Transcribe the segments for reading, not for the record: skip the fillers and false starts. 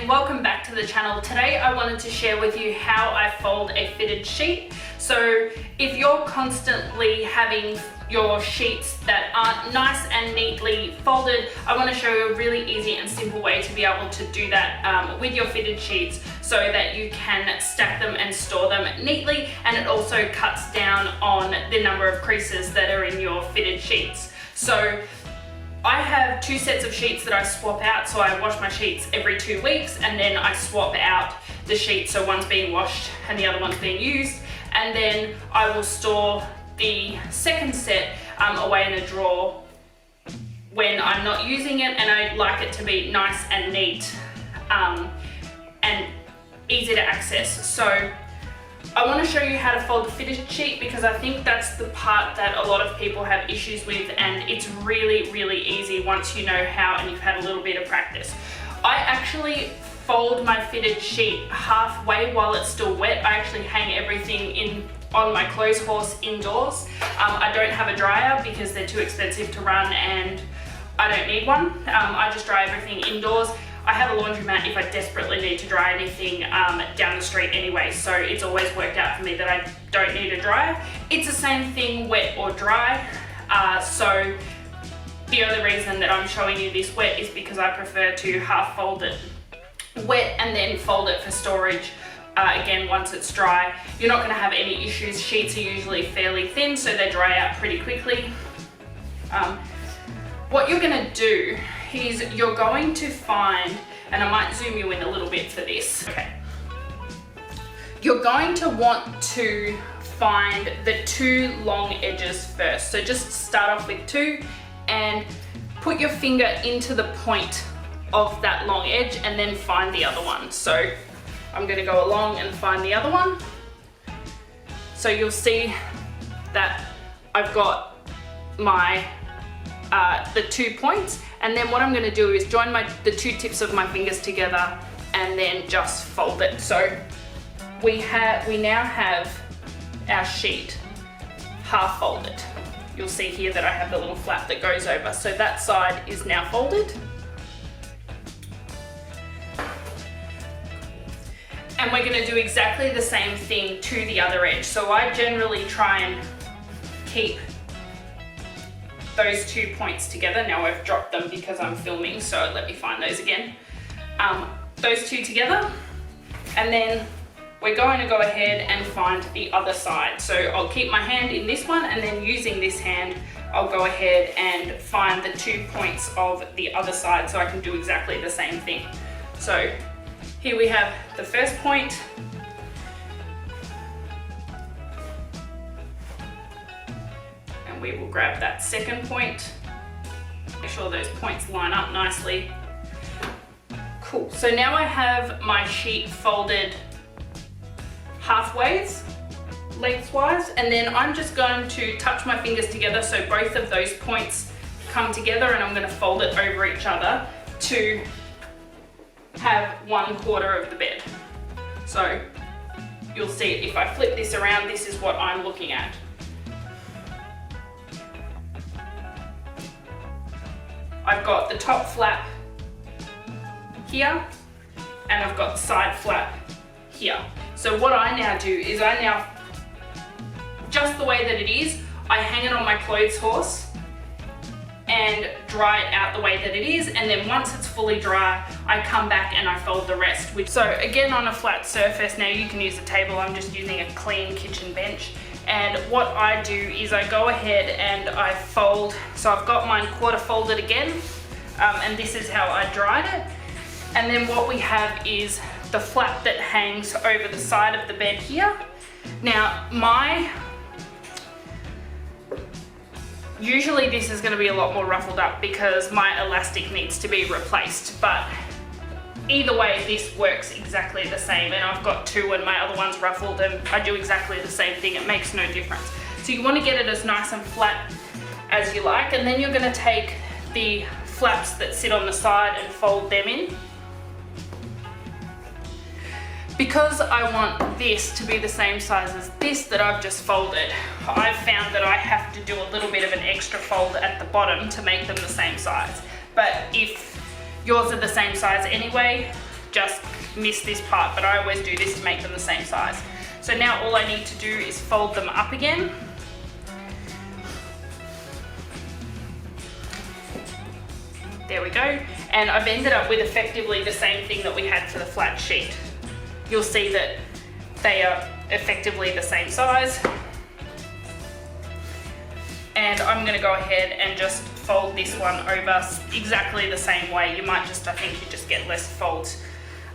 welcome back to the channel. Today I wanted to share with you how I fold a fitted sheet. So if you're constantly having your sheets that aren't nice and neatly folded, I want to show you a really easy and simple way to be able to do that with your fitted sheets so that you can stack them and store them neatly, and it also cuts down on the number of creases that are in your fitted sheets. So I have two sets of sheets that I swap out, so I wash my sheets every 2 weeks and then I swap out the sheets, so one's being washed and the other one's being used, and then I will store the second set away in a drawer when I'm not using it, and I like it to be nice and neat and easy to access. So I want to show you how to fold the fitted sheet because I think that's the part that a lot of people have issues with, and it's really easy once you know how and you've had a little bit of practice. I actually fold my fitted sheet halfway while it's still wet. I actually hang everything on my clothes horse indoors. I don't have a dryer because they're too expensive to run and I don't need one. I just dry everything indoors. I have a laundromat if I desperately need to dry anything down the street anyway, so it's always worked out for me that I don't need a dryer. It's the same thing wet or dry, so the only reason that I'm showing you this wet is because I prefer to half fold it wet and then fold it for storage again once it's dry. You're not going to have any issues. Sheets are usually fairly thin, so they dry out pretty quickly. What you're going to do is you're going to find, and I might zoom you in a little bit for this. Okay. You're going to want to find the two long edges first. So just start off with two and put your finger into the point of that long edge and then find the other one. So I'm going to go along and find the other one. So you'll see that I've got my the 2 points, and then what I'm going to do is join the two tips of my fingers together and then just fold it. So we now have our sheet half folded. You'll see here that I have the little flap that goes over, so that side is now folded. And we're going to do exactly the same thing to the other edge. So I generally try and keep those 2 points together. Now I've dropped them because I'm filming, so let me find those again. Those two together, and then we're going to go ahead and find the other side. So I'll keep my hand in this one, and then using this hand I'll go ahead and find the 2 points of the other side so I can do exactly the same thing. So here we have the first point, and we will grab that second point. Make sure those points line up nicely. Cool, so now I have my sheet folded halfways, lengthwise, and then I'm just going to touch my fingers together so both of those points come together, and I'm going to fold it over each other to have 1/4 of the bed. So you'll see if I flip this around, this is what I'm looking at. I've got the top flap here and I've got the side flap here. So what I now do is just the way that it is, I hang it on my clothes horse and dry it out the way that it is, and then once it's fully dry, I come back and I fold the rest. So again, on a flat surface, now you can use a table, I'm just using a clean kitchen bench. And what I do is I go ahead and I fold, so I've got mine quarter folded again, and this is how I dried it. And then what we have is the flap that hangs over the side of the bed here. Now usually this is going to be a lot more ruffled up because my elastic needs to be replaced, but either way this works exactly the same, and I've got two and my other one's ruffled and I do exactly the same thing. It makes no difference. So you want to get it as nice and flat as you like, and then you're going to take the flaps that sit on the side and fold them in. Because I want this to be the same size as this that I've just folded, I've found that I have to do a little bit of an extra fold at the bottom to make them the same size. But if yours are the same size anyway, just missed this part, but I always do this to make them the same size. So now all I need to do is fold them up again. There we go. And I've ended up with effectively the same thing that we had for the flat sheet. You'll see that they are effectively the same size. And I'm gonna go ahead and just fold this one over exactly the same way. You might just, I think you just get less folds.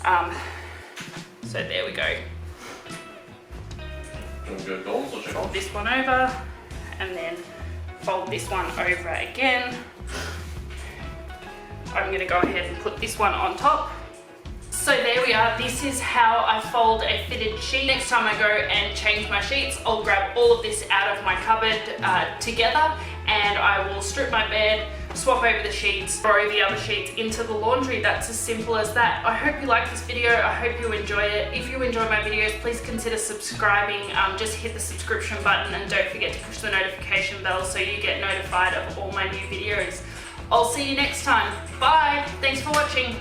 So there we go. Fold this one over and then fold this one over again. I'm gonna go ahead and put this one on top. So there we are, this is how I fold a fitted sheet. Next time I go and change my sheets, I'll grab all of this out of my cupboard together, and I will strip my bed, swap over the sheets, throw the other sheets into the laundry. That's as simple as that. I hope you like this video, I hope you enjoy it. If you enjoy my videos, please consider subscribing. Just hit the subscription button and don't forget to push the notification bell so you get notified of all my new videos. I'll see you next time. Bye, thanks for watching.